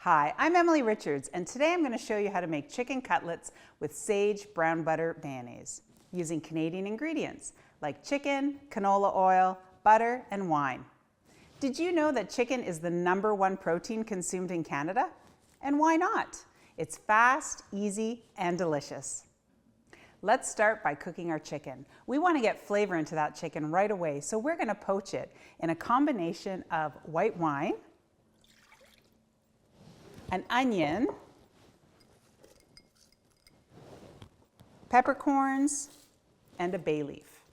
Hi, I'm Emily Richards, and today I'm going to show you how to make chicken cutlets with Sage Brown Butter Mayonnaise using Canadian ingredients like chicken, canola oil, butter, and wine. Did you know that chicken is the #1 protein consumed in Canada? And why not? It's fast, easy, and delicious. Let's start by cooking our chicken. We want to get flavor into that chicken right away, so we're going to poach it in a combination of white wine, an onion, peppercorns, and a bay leaf.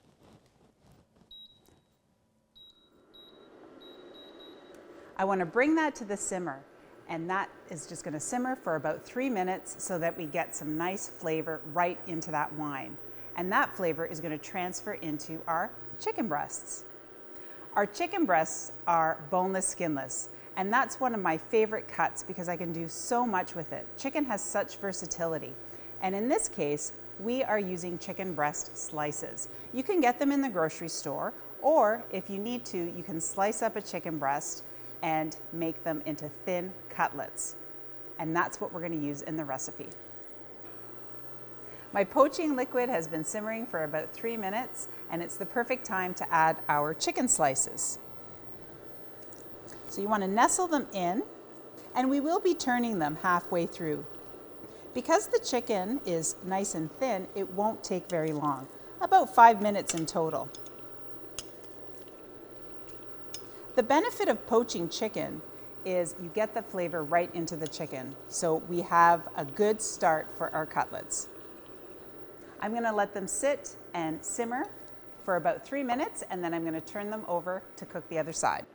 I want to bring that to the simmer, and that is just going to simmer for about 3 minutes so that we get some nice flavor right into that wine. And that flavor is going to transfer into our chicken breasts. Our chicken breasts are boneless, skinless. And that's one of my favorite cuts because I can do so much with it. Chicken has such versatility. And in this case, we are using chicken breast slices. You can get them in the grocery store, or if you need to, you can slice up a chicken breast and make them into thin cutlets. And that's what we're going to use in the recipe. My poaching liquid has been simmering for about 3 minutes, and it's the perfect time to add our chicken slices. So you want to nestle them in, and we will be turning them halfway through. Because the chicken is nice and thin, it won't take very long, about 5 minutes in total. The benefit of poaching chicken is you get the flavor right into the chicken, so we have a good start for our cutlets. I'm going to let them sit and simmer for about 3 minutes, and then I'm going to turn them over to cook the other side.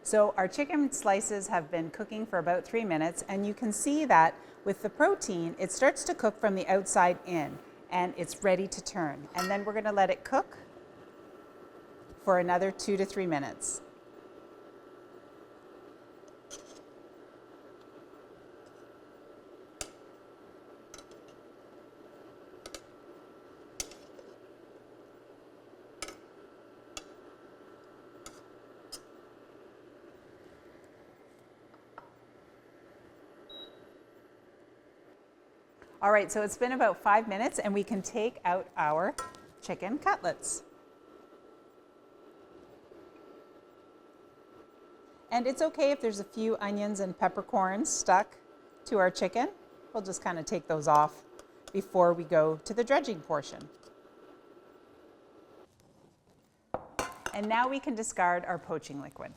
So our chicken slices have been cooking for about 3 minutes, and you can see that with the protein, it starts to cook from the outside in, and it's ready to turn. And then we're going to let it cook for another 2 to 3 minutes. All right, so it's been about 5 minutes, and we can take out our chicken cutlets. And it's okay if there's a few onions and peppercorns stuck to our chicken. We'll just kind of take those off before we go to the dredging portion. And now we can discard our poaching liquid.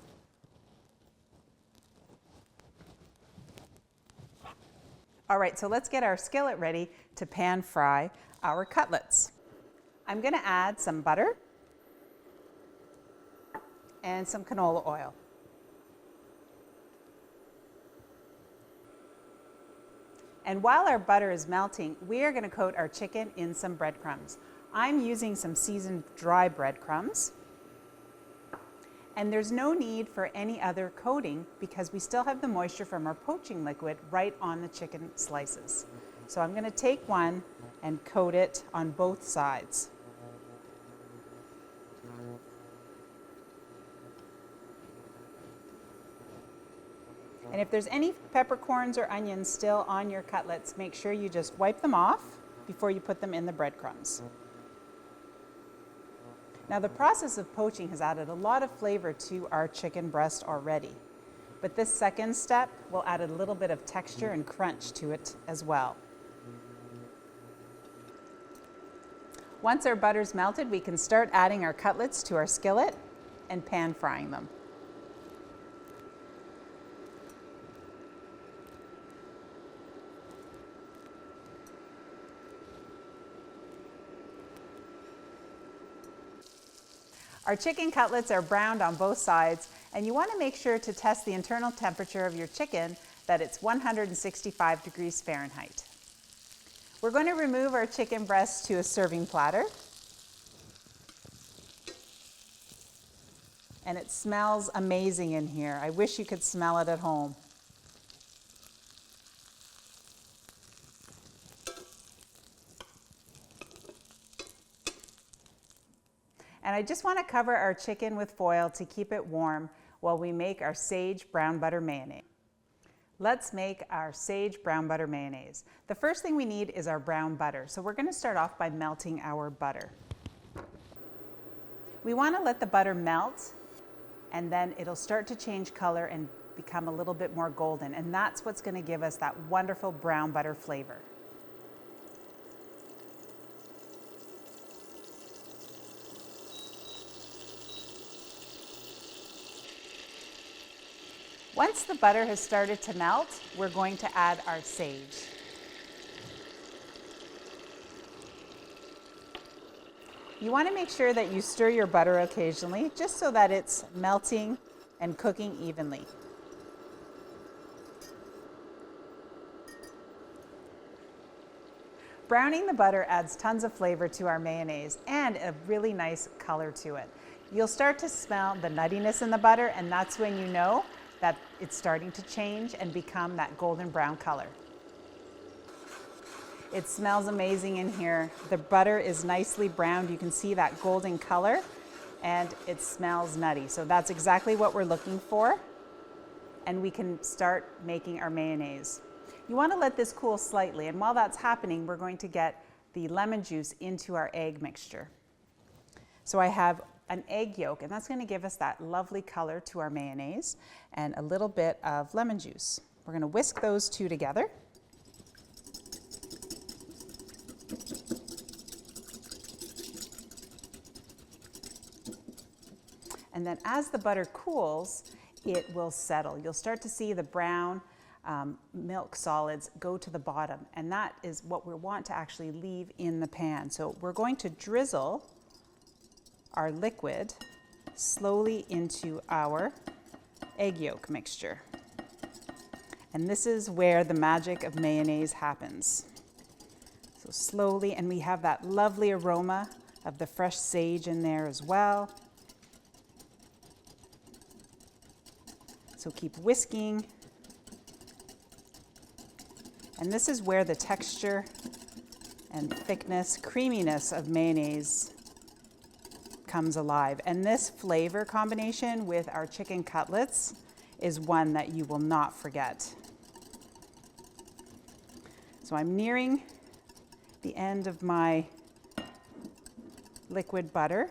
All right, so let's get our skillet ready to pan fry our cutlets. I'm going to add some butter and some canola oil. And while our butter is melting, we are going to coat our chicken in some breadcrumbs. I'm using some seasoned dry breadcrumbs. And there's no need for any other coating because we still have the moisture from our poaching liquid right on the chicken slices. So I'm going to take one and coat it on both sides. And if there's any peppercorns or onions still on your cutlets, make sure you just wipe them off before you put them in the breadcrumbs. Now the process of poaching has added a lot of flavor to our chicken breast already, but this second step will add a little bit of texture and crunch to it as well. Once our butter's melted, we can start adding our cutlets to our skillet and pan frying them. Our chicken cutlets are browned on both sides, and you want to make sure to test the internal temperature of your chicken that it's 165 degrees Fahrenheit. We're going to remove our chicken breast to a serving platter. And it smells amazing in here. I wish you could smell it at home. And I just want to cover our chicken with foil to keep it warm while we make our Sage Brown Butter Mayonnaise. Let's make our Sage Brown Butter Mayonnaise. The first thing we need is our brown butter. So we're going to start off by melting our butter. We want to let the butter melt, and then it'll start to change color and become a little bit more golden. And that's what's going to give us that wonderful brown butter flavor. Once the butter has started to melt, we're going to add our sage. You want to make sure that you stir your butter occasionally, just so that it's melting and cooking evenly. Browning the butter adds tons of flavor to our mayonnaise and a really nice color to it. You'll start to smell the nuttiness in the butter, and that's when you know that it's starting to change and become that golden brown color. It smells amazing in here. The butter is nicely browned. You can see that golden color, and it smells nutty. So that's exactly what we're looking for, and we can start making our mayonnaise. You want to let this cool slightly, and while that's happening, we're going to get the lemon juice into our egg mixture. So I have an egg yolk, and that's going to give us that lovely color to our mayonnaise, and a little bit of lemon juice. We're going to whisk those two together. And then as the butter cools, it will settle. You'll start to see the brown milk solids go to the bottom, and that is what we want to actually leave in the pan. So we're going to drizzle our liquid slowly into our egg yolk mixture. And this is where the magic of mayonnaise happens. So slowly, and we have that lovely aroma of the fresh sage in there as well. So keep whisking. And this is where the texture and thickness, creaminess of mayonnaise comes alive. And this flavor combination with our chicken cutlets is one that you will not forget. So I'm nearing the end of my liquid butter,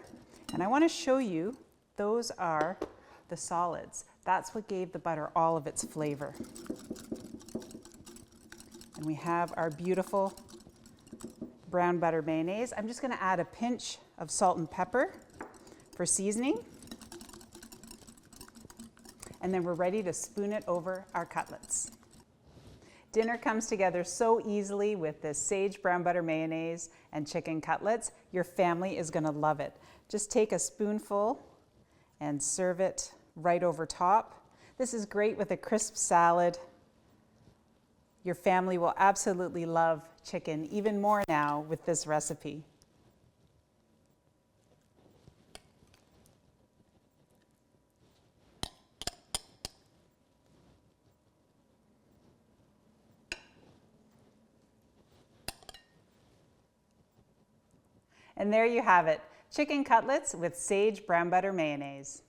and I want to show you those are the solids. That's what gave the butter all of its flavor. And we have our beautiful brown butter mayonnaise. I'm just going to add a pinch of salt and pepper for seasoning. And then we're ready to spoon it over our cutlets. Dinner comes together so easily with this Sage Brown Butter Mayonnaise and chicken cutlets. Your family is going to love it. Just take a spoonful and serve it right over top. This is great with a crisp salad. Your family will absolutely love chicken even more now with this recipe. And there you have it, chicken cutlets with Sage Brown Butter Mayonnaise.